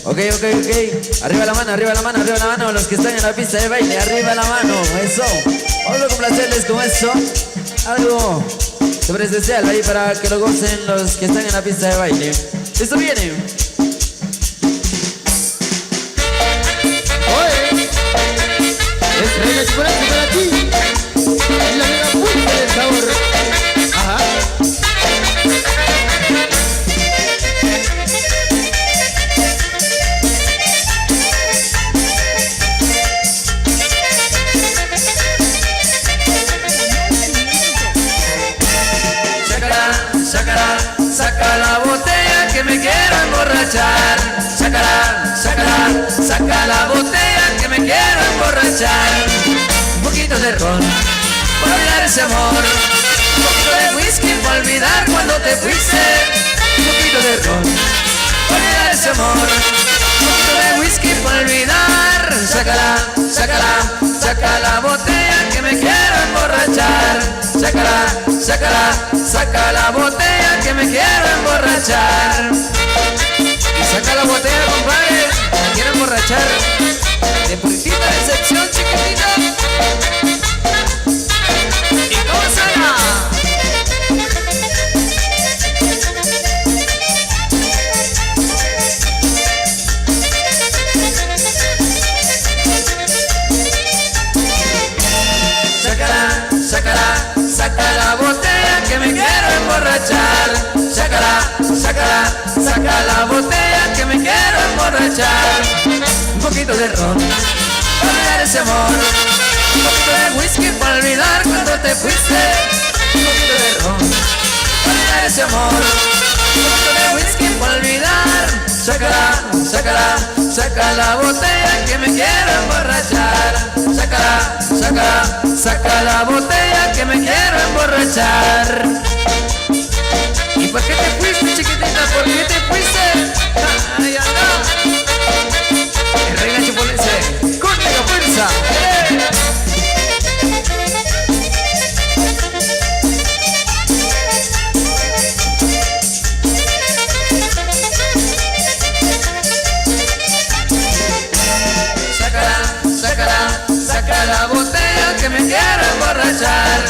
Ok, ok, ok. Arriba la mano, arriba la mano, arriba la mano. Los que están en la pista de baile, arriba la mano. Eso. Vamos a complacerles con eso. Algo súper especial ahí para que lo gocen los que están en la pista de baile. Esto viene. Oye, es Reina Chocolate para ti. Y la mega punta del sabor. Ajá. Saca la botella que me quiero emborrachar. Saca la botella que me quiero emborrachar. Un poquito de ron para olvidar ese amor. Un poquito de whisky para olvidar cuando te fuiste. Un poquito de ron para olvidar ese amor. Un poquito de whisky para olvidar. Saca la botella que me quiero emborrachar. Saca la botella que me quiero emborrachar. Y saca la botella, compadre, me quiero emborrachar. De puritita decepción, chiquitita. ¿Y cómo suena? Saca la botella que me quiero emborrachar. Saca la botella que me quiero emborrachar. Un poquito de ron para olvidar ese amor. Un poquito de whisky para olvidar cuando te fuiste. Un poquito de ron para olvidar ese amor. Un poquito de whisky para olvidar. Saca la botella que me quiero emborrachar. Saca la botella que me quiero emborrachar. ¿Y por qué te fuiste, chiquitita? ¿Por qué te fuiste? ¡Ay, anda! El Reina Chocolense, con mega fuerza. Saca la botella que me quiero emborrachar.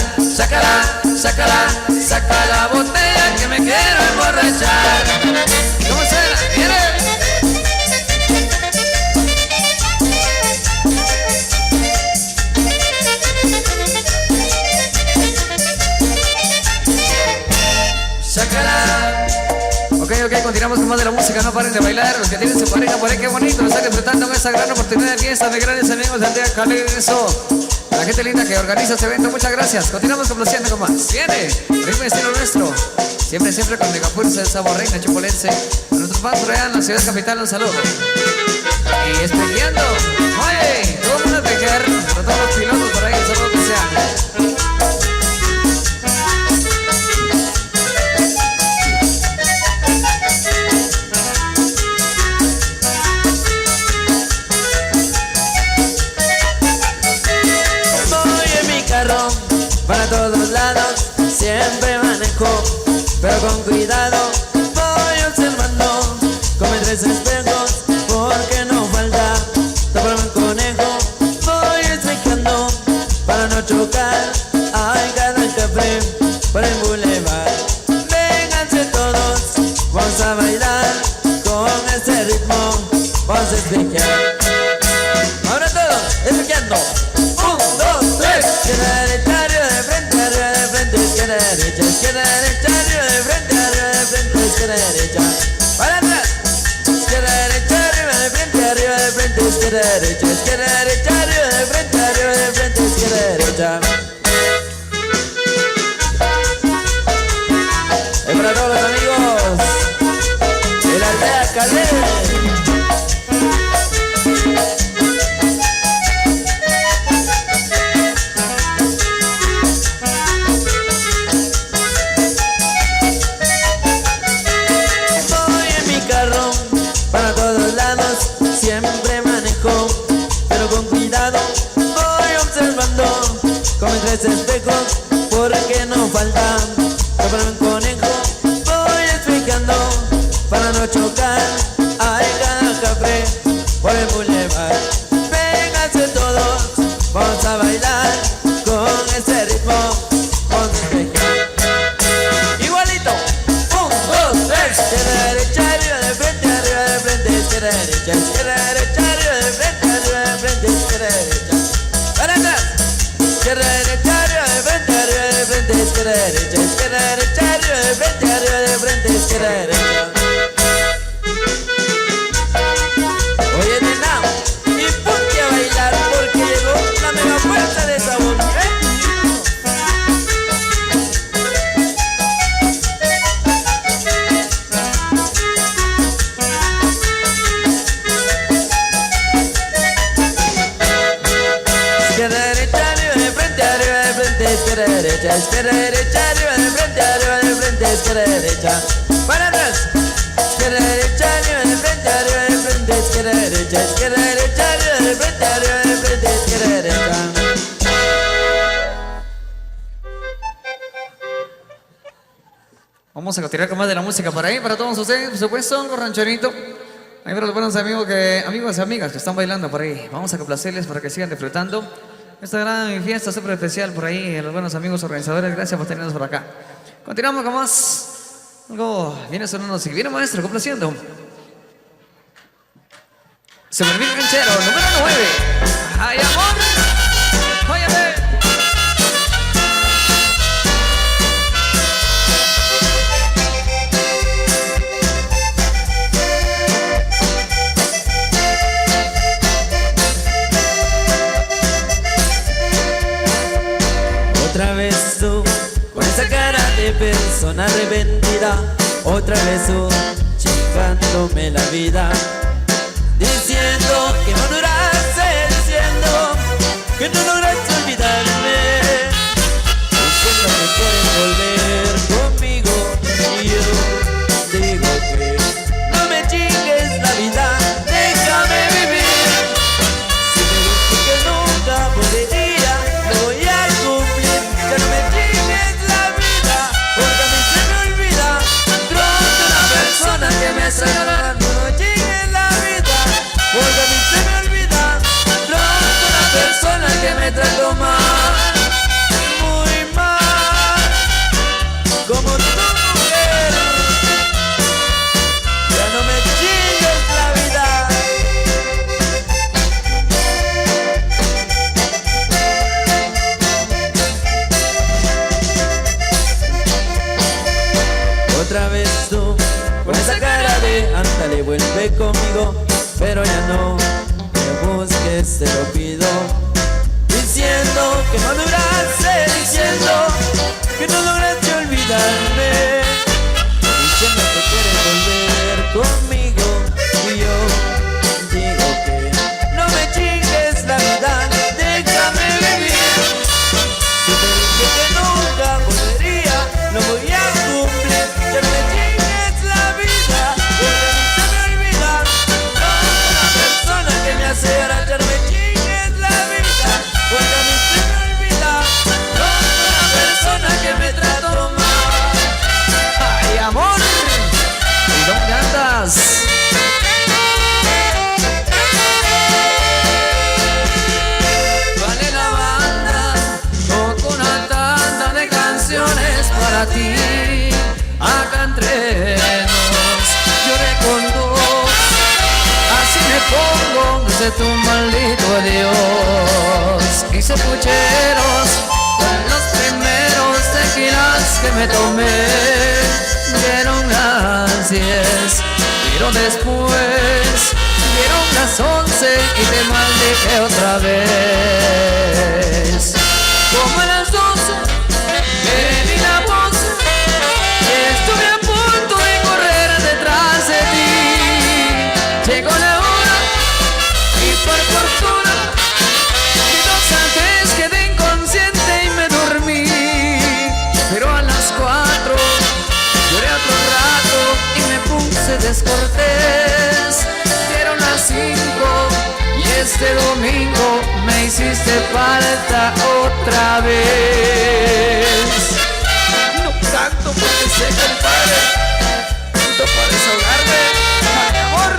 Saca la botella que me quiero emborrachar. ¿Cómo suena? ¿Viene? Sácala. Ok, continuamos con más de la música, no paren de bailar. Los que tienen su pareja por ahí, qué bonito, nos están disfrutando con esta gran oportunidad de fiesta de grandes amigos de Aldea Cali. Eso, la gente linda que organiza este evento, muchas gracias. Continuamos complaciendo con más. Viene, ritmo y estilo nuestro. Siempre con mega fuerza del sabor Reina Chocolense. A nuestros fans por allá en la ciudad capital, un saludo. Y espejeando, oye, todo el mundo a espejear. A todos los pilotos por ahí, un saludo que sea. Para todos lados siempre manejo, pero con cuidado voy observando. Con mis tres espejos porque no falta toparme un conejo. Voy espejando para no chocar. Hay cada café por el bulevar. Vénganse todos, vamos a bailar con este ritmo. Vamos a espejear. Ahora todos, espejeando. 1, 2, 3. Izquierda, derecha, arriba de frente, izquierda, derecha. Para atrás. Izquierda, derecha, arriba de frente, izquierda, derecha, arriba de frente, izquierda, derecha. Es para todos los amigos de la Aldea Cali. Espejos porque no falta toparme un conejo. Voy explicando para no chocar. Hay cada café café por el boulevard. Vénganse todos, vamos a bailar con este ritmo, con despejar. Igualito, 1, 2, 3. Izquierda, derecha, arriba, de frente, arriba, de frente. Izquierda, derecha, arriba, de frente, arriba, de frente. Izquierda, derecha, para atrás. Izquierda, derecha, arriba, de frente, izquierda, derecha, arriba, de frente, izquierda, derecha. Oye, nena, y ponte a bailar porque llegó la mega fuerza de sabor, Izquierda, derecha, arriba, de frente, izquierda, derecha, arriba, de frente, izquierda, derecha. Para atrás. Izquierda, derecha, arriba, de frente, izquierda, derecha, arriba, de frente, izquierda, derecha. Vamos a continuar con más de la música por ahí, para todos ustedes, por supuesto, algo rancherito. Ahí para los buenos amigos y amigas que están bailando por ahí. Vamos a complacerles para que sigan disfrutando esta gran fiesta súper especial por ahí, los buenos amigos organizadores. Gracias por tenernos por acá. Continuamos con más. Algo viene sonando así. Viene maestro, complaciendo. Se me olvidó el ranchero, número 9. ¡Ay, amor! ¡Óyeme! Otra vez tú, con esa cara de persona arrepentida. Otra vez tú, chingándome la vida, diciendo que no duraste, diciendo que no lograste olvidarme, diciendo que quieres volver conmigo. Y yo digo que no me chingues la vida, déjame vivir. Si me dijiste que nunca podría, lo voy a cumplir. Ya no me chingues la vida, porque a mí se me olvida pronto una persona que me hace llorar. No me chingues la vida, porque a mí se me olvida pronto una persona que me trató mal, muy mal, como tu mujer. Ya no me chingues la vida. Otra vez tú, con esa cara de ándale, vuelve conmigo, pero ya no me busques, te lo pido, diciendo que no duraste, diciendo que no lograste olvidarme, diciendo que quieres volver conmigo. Y yo digo que no me chingues la vida, déjame vivir. Si te dije que nunca volvería, lo voy a cumplir. Ya no me chingues la vida, porque a mí se me olvida una persona que me hace llorar. Ya no me chingues la vida, porque a mí se me olvida una persona que me trató mal. ¡Ay, amor! ¿Y dónde andas? Vale la banda, toco una tanda de canciones para ti. Acá entre nos, lloré con dos, así me pongo desde tu maldito adiós. Hice pucheros con los primeros tequilas que me tomé, dieron las 10, pero después dieron las 11 y te maldije otra vez. Como a las 12 perdí la voz y estuve a punto de correr detrás de ti. Llegó la hora y por fortuna de 2 a 3 quedé inconsciente y me dormí. Pero a las 4 lloré otro rato y me puse descortés. Dieron las 5 y este domingo me hiciste falta otra vez. No canto porque sé, compadre, canto para desahogarme. ¡Ay, amor!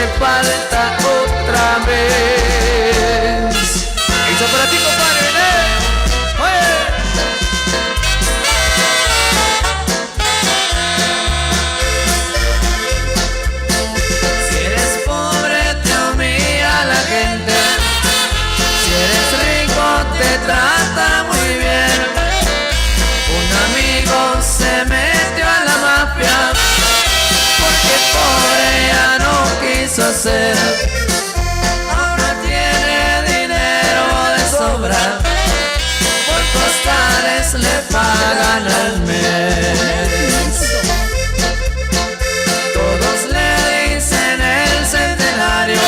hace falta otra vez. Eso para ti, compadre, Si eres pobre te humilla la gente, si eres rico te trata muy bien. Un amigo se metió a la mafia porque pobre ya no quiso ser. Ahora tiene dinero de sobra, por costales le pagan al mes. Todos le dicen el centenario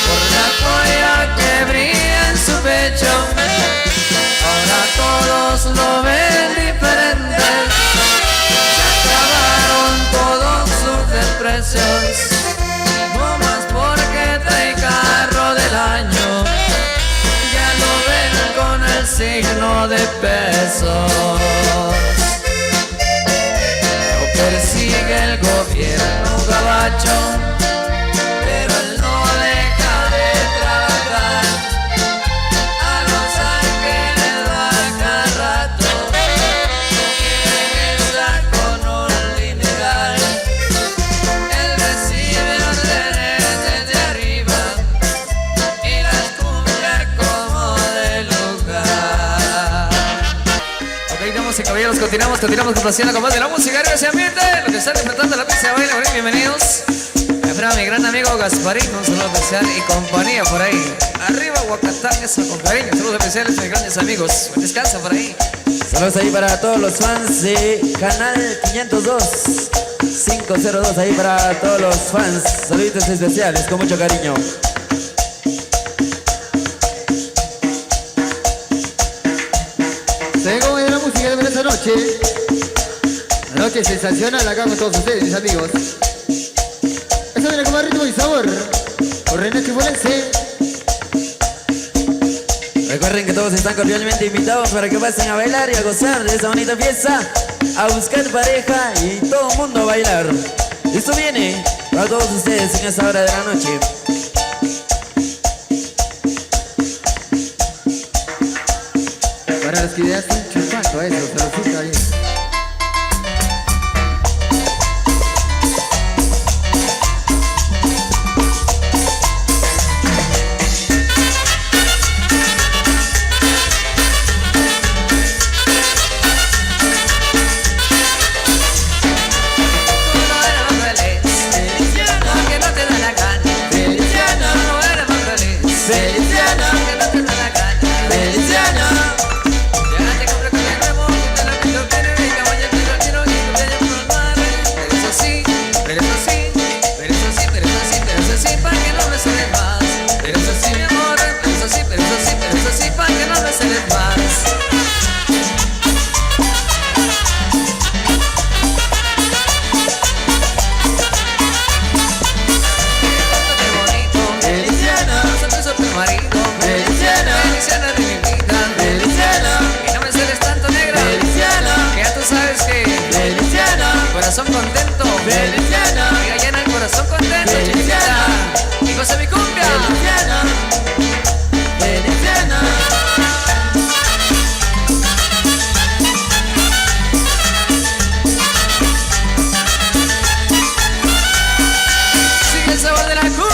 por la joya que brilla en su pecho. Ahora todos lo ven diferente, se acabaron todos sus desprecios. No más porque trae carro del año, ya lo ven con el signo de pesos. Lo persigue el gobierno gabacho, pero él no deja de trabajar. A Los Ángeles va cada rato y regresa con un dineral. Él recibe órdenes desde arriba y las cumple como de lugar. Ok, damas y caballeros, continuamos complaciendo con más de la música de ese ambiente. Los que están disfrutando la pista de baile, por ahí, bienvenidos. Espera mi gran amigo Gasparín, un saludo especial y compañía por ahí. Arriba Huacatán, eso con cariño. Saludos especiales a mis grandes amigos. Descansa por ahí. Saludos ahí para todos los fans de Canal 502 ahí para todos los fans. Saluditos especiales con mucho cariño. Tengo la música de esta noche. La noche sensacional acá con todos ustedes, mis amigos. Esto viene con más ritmo y sabor. Por René Chihualense. Recuerden que todos están cordialmente invitados para que pasen a bailar y a gozar de esta bonita fiesta, a buscar pareja y todo el mundo a bailar. Esto viene para todos ustedes en esta hora de la noche. Para los que ya están chupando a eso, saludcita ahí. Corazón contento, Feliciano, diga llena el corazón contento, Feliciano, chiquita, y goza mi cumbia. Feliciano, Feliciano. Sigue el sabor de la cumbia.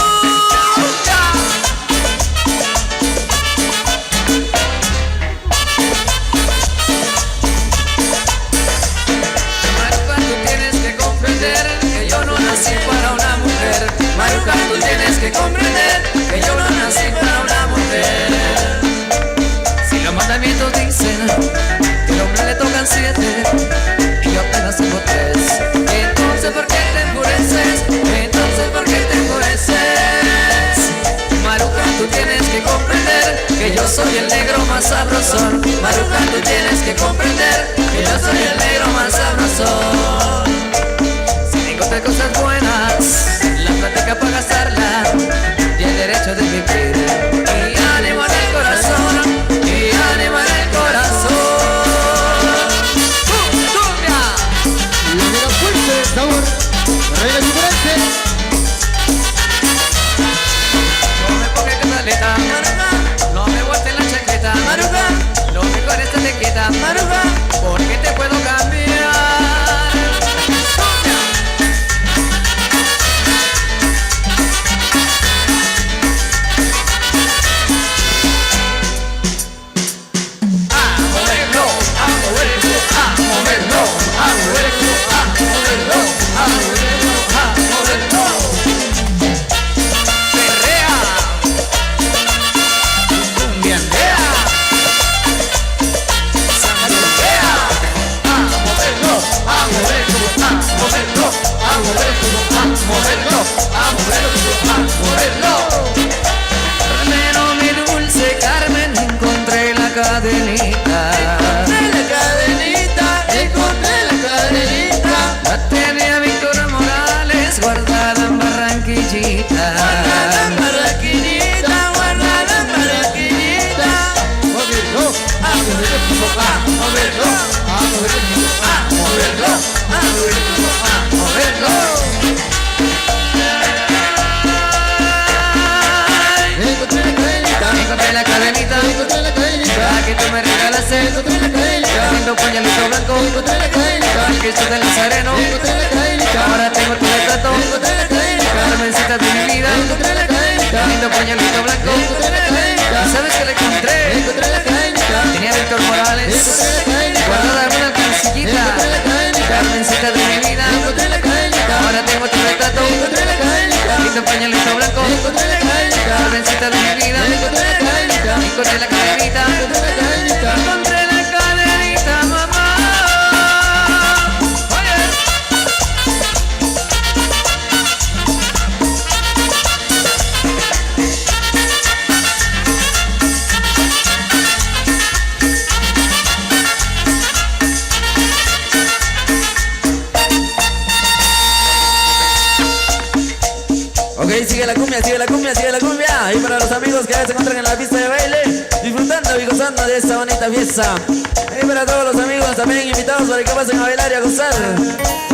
Maruja, tú tienes que comprender que yo no nací para una mujer. Maruja, tú tienes que comprender que yo no nací para una mujer. Si los mandamientos dicen que al hombre le tocan 7 y yo apenas tengo 3, entonces ¿por qué te enfureces? Entonces ¿por qué te enfureces? Maruja, tú tienes que comprender que yo soy el negro más sabrosón. Maruja, tú tienes que comprender que yo soy el negro más sabrosón. Si tengo 3 cosas buenas, la plática para gastarla y el derecho de vivir, y ánimo en el corazón, y ánimo en el corazón. ¡Cumbia! Y mira fuerte, sabor. René Chihualense. cadenita. Guarda la marraquinita, guarda la marraquinita. Moverlo, a moverlo, a moverlo, a moverlo, a moverlo, a moverlo, a moverlo. Encontré la cadenita, Encontré la cadenita, encontré la cadenita, la que tú me regalaste. encontré la cadenita, Lindo pañuelito blanco, encontré la cadenita, el Cristo del Nazareno. encontré la cadenita, Ahora tengo tu retrato, encontré la cadenita, Carmencita de mi vida. encontré la cadenita, Lindo pañuelito blanco, encontré la cadenita, ¿y sabes que la encontré? encontré la cadenita, Tenía Víctor Morales encontré la cadenita, guardada en una cancillita. encontré la cadenita, Carmencita de mi vida. encontré la cadenita, Ahora tengo tu retrato, encontré la cadenita, lindo pañuelito blanco, encontré la cadenita, Carmencita de mi vida. encontré la cadenita, Encontré la cadenita, encontré la cadenita. encontré la cadenita, mamá. Oye. Ok, sigue la cumbia, sigue la cumbia, sigue la cumbia. Y para los amigos que ya se encuentran en la pista de baile, disfrutando y gozando de esta bonita fiesta. Y para todos los amigos también invitados para que pasen a bailar y a gozar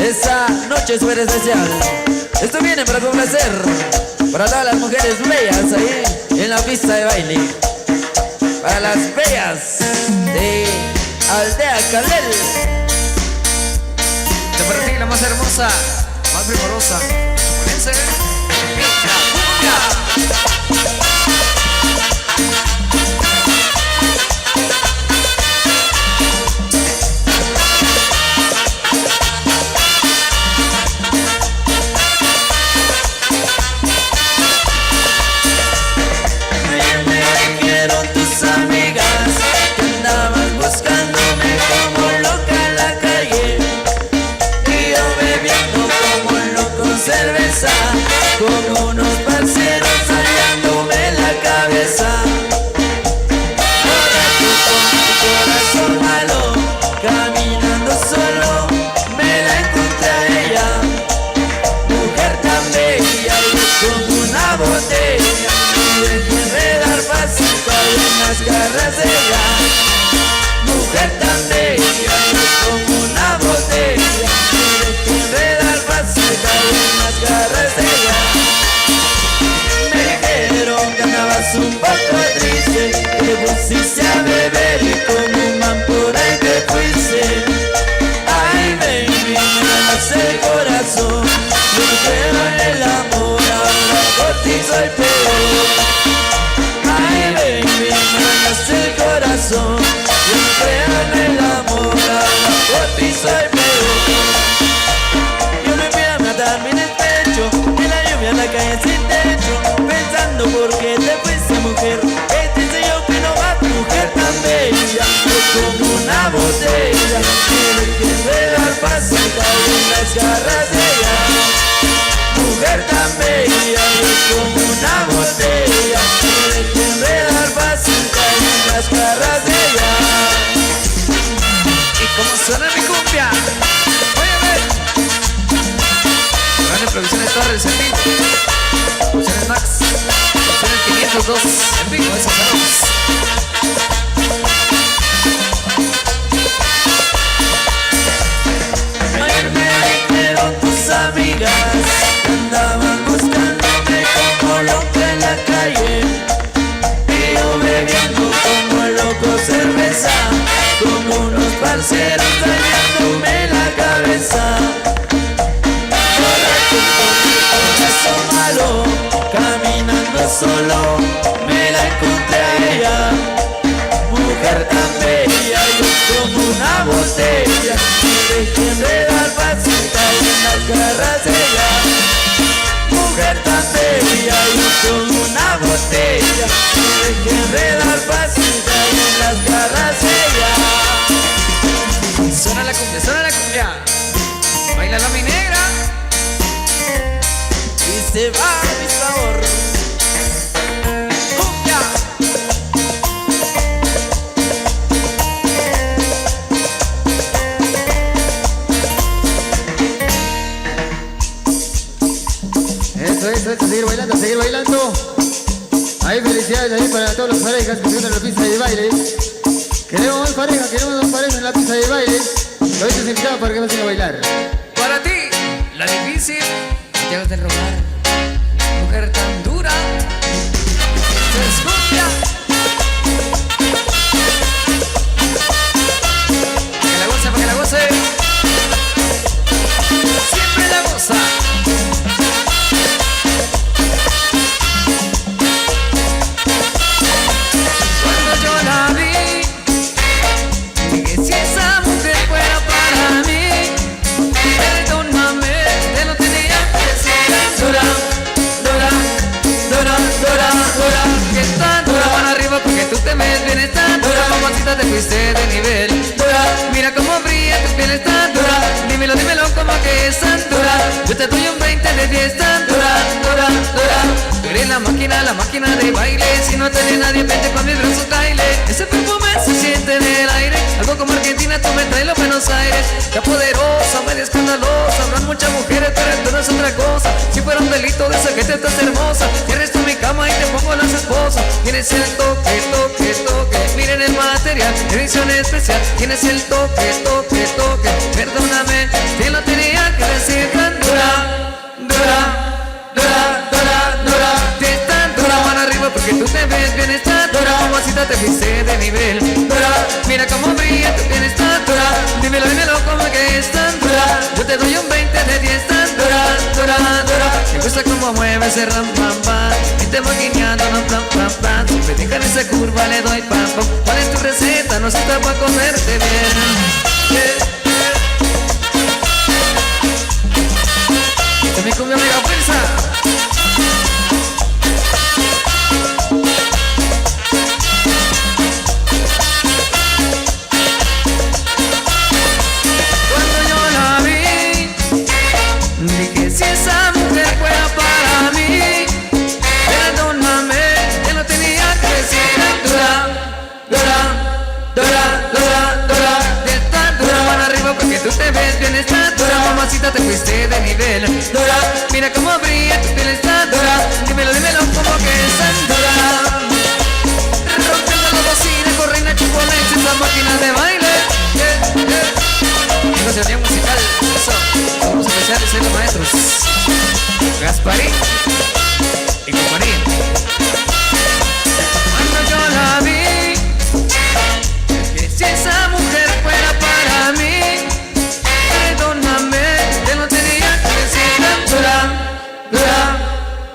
esta noche súper especial. Esto viene para complacer para todas las mujeres bellas ahí en la pista de baile. Para las bellas de Aldea Calel. De para ti la más hermosa, más primorosa. Ponense. Me dijeron tus amigas que andabas buscándome como loca en la calle, y yo bebiendo como loco cerveza con unos parceros hallándome la cabeza. Borracho con tu corazón malo, caminando solo, me la encontré a ella, mujer tan bella y con una botella. Y dejé enredar pasito en las garras de ella, mujer tan bella y con una botella. Y dejé enredar pasito en las garras de ella. Me dijeron que andabas un poco triste, que pusiste a beber y con un man por ahí te fuiste. Ay, baby, me ganas el corazón, yo no creo en el amor, ahora por ti soy peor. Ay, baby, me ganas el corazón, yo no creo en el amor, ahora por ti soy peor. Yo me fui a matarme en el pecho, en la lluvia en la calle sin techo, pensando por qué te fuiste, mujer. Este soy yo que no va, mujer tan bella, yo como una botella, me dejé enredar pasita en las garras de ella. Mujer tan bella, yo como una botella, me dejé enredar pasita en las garras de ella. ¿Y cómo suena mi cumbia? Óyeme. Grande Producciones Torres en vivo. Producciones Max. Producciones 502 en vivo. Esos saludos. Ayer me dijeron tus amigas que andaban buscándome como loca en la calle, y yo bebiendo como loco cerveza con unos parceros dañándome la cabeza. Borracho con mi corazón malo, caminando solo, me la encontré a ella, mujer tan bella, yo como una botella, me dejé enredar pasita en las garras de ella. Mujer tan bella, yo como una botella, me dejé enredar pasita en las garras de ella. Suena la cumbia, suena la cumbia. Baila la mi negra. Y se va mi sabor. Cumbia. Eso, seguir bailando, seguir bailando. Ahí felicidades ahí para todas las parejas que se unen a la pista de baile. Queremos más parejas en la pista de baile. Los invitados para que vayan a bailar. Para ti, la difícil, te vas a robar. Mujer tan dura, se escucha. Para que la goce. Siempre la goza. Cuando yo la vi, dije si esa mujer fuera para mí, perdóname, te lo tenía que decir. Dura, dura, dura, dura, dura. Que está dura para arriba porque tú te ves bien, está dura. Mamacita, te fuiste de nivel. Dura, mira cómo brilla tu piel, está dura. Dímelo, dímelo como que es tan dura. Yo te doy un 20 de 10, tan dura, dura, dura. Tú eres la máquina de baile. Si no tenés nadie, vente con mis brazos, baile. Ese perfume se siente en el aire. Algo como Argentina, tú me traes los Buenos Aires. Está poderosa, medio escandalosa. Habrán muchas mujeres, pero tú no es otra cosa. Si fuera un delito de esa que te estás hermosa, cierres tú mi cama y te pongo las esposas. Tienes el toque, toque, toque. Miren el material, edición especial. Tienes el toque, toque, toque. Perdóname, te lo tenía que decir. Tan dura, dura, dura, dura, dura. Te están dura para arriba porque tú te ves bien, está dura. Mamacita, te fuiste de nivel. Dura, mira cómo brilla tu piel, está dura. Dímelo, dímelo como que es tan dura. Yo te doy un 20 de 10, tan dura, dura, dura. Me gusta cómo mueve ese ram, pam, pam. Y te voy guiñando, no, pam, pam, pam. Si me dejan esa curva, le doy pam, pam. ¿Cuál es tu receta? No se está para comerte bien. Mi cumbia mega fuerza. Cuando yo la vi, dije si esa mujer fuera para mí, perdóname, te lo tenía que decir. Dura, dura, dura, dura, dura. De estar dura para arriba porque tú te ves bien, está dura. Mamacita, te fuiste de nivel. Dura, mira cómo brilla tu piel, está dura. Dímelo, dímelo como que es tan dura. Rompiendo la bocina con Reina Chupoleche, esa máquina de baile. Negociación musical, eso. Vamos a empezar a ser los maestros Gasparín y compañía. Cuando yo la vi, que si esa mujer fuera para mí, perdóname, te lo tenía que decir. Dura, dura,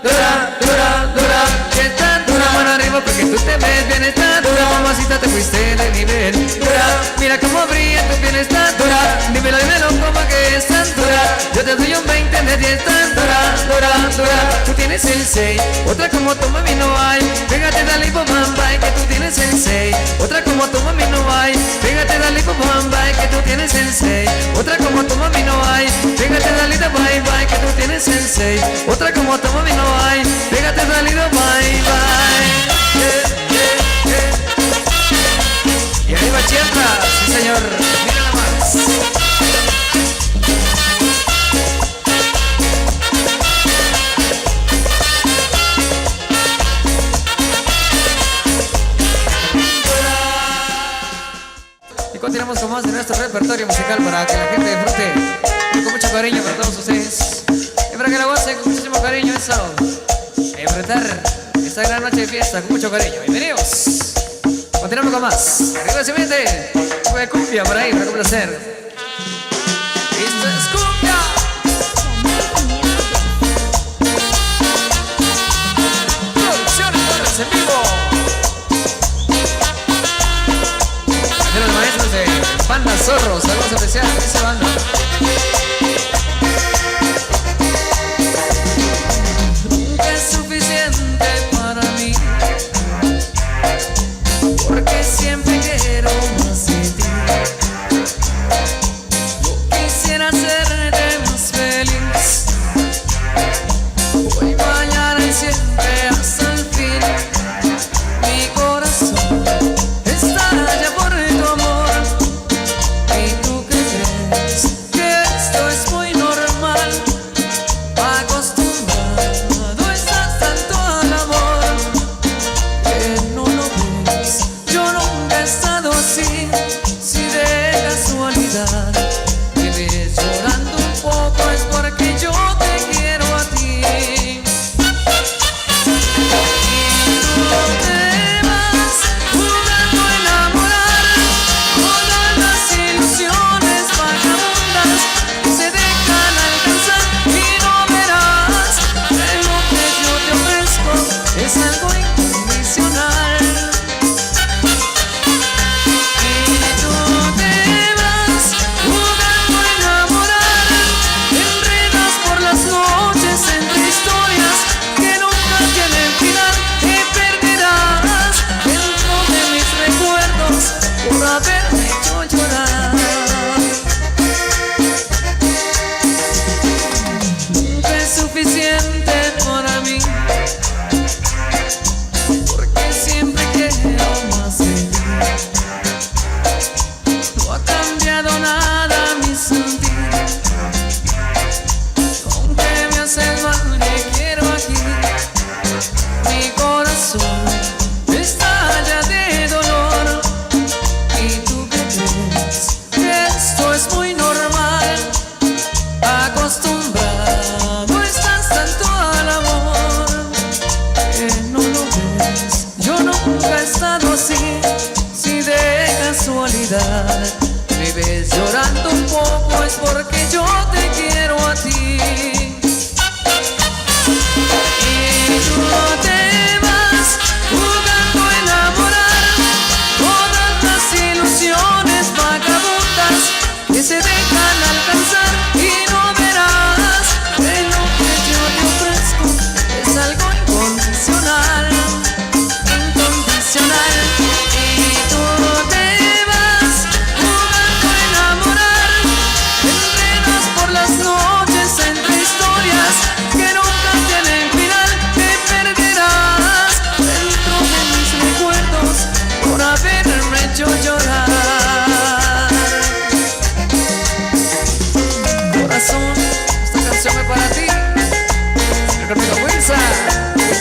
dura, dura, dura. Que tan dura mano arriba porque tú te ves bien, está dura. Mamacita, te fuiste de nivel. Dura, mira cómo brilla tu piel, está dura. Dímelo, dímelo como que es tan dura. Yo te doy un 20 de 10, tan dura, dura, dura. Tú tienes el 6, otra como tú mami no hay. Pégate, dale, bye, que tú tienes el 6. Otra como tú mami no hay. Pégate, dale, bye, que tú tienes el 6. Otra como tu mami no hay. Pégate, dale, bye, bye, que tú tienes el 6. Otra como tu mami no hay. Pégate, dale, bye, bye. Y arriba Chiapas, sí señor, mira nada más. Y continuamos con más de nuestro repertorio musical para que la gente disfrute con mucho cariño para todos ustedes. Y para que la gocen con muchísimo cariño eso. A disfrutar esta gran noche de fiesta con mucho cariño. Bienvenidos. Continuamos con más. Arriba se mete. Fue cumbia por ahí para complacer. Esto es cumbia. Producciones Torres en vivo. De los maestros de Panda Zorro. Saludos especiales a esa banda. Nunca es suficiente para mí, porque siempre quiero más de ti. Yo quisiera hacerte más feliz, hoy, mañana y siempre hasta el fin. Mi corazón estalla por tu amor. ¿Y tú qué crees?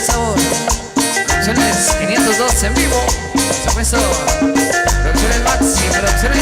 sabor. Producciones 502 en vivo. Por supuesto, producciones Maxi, producciones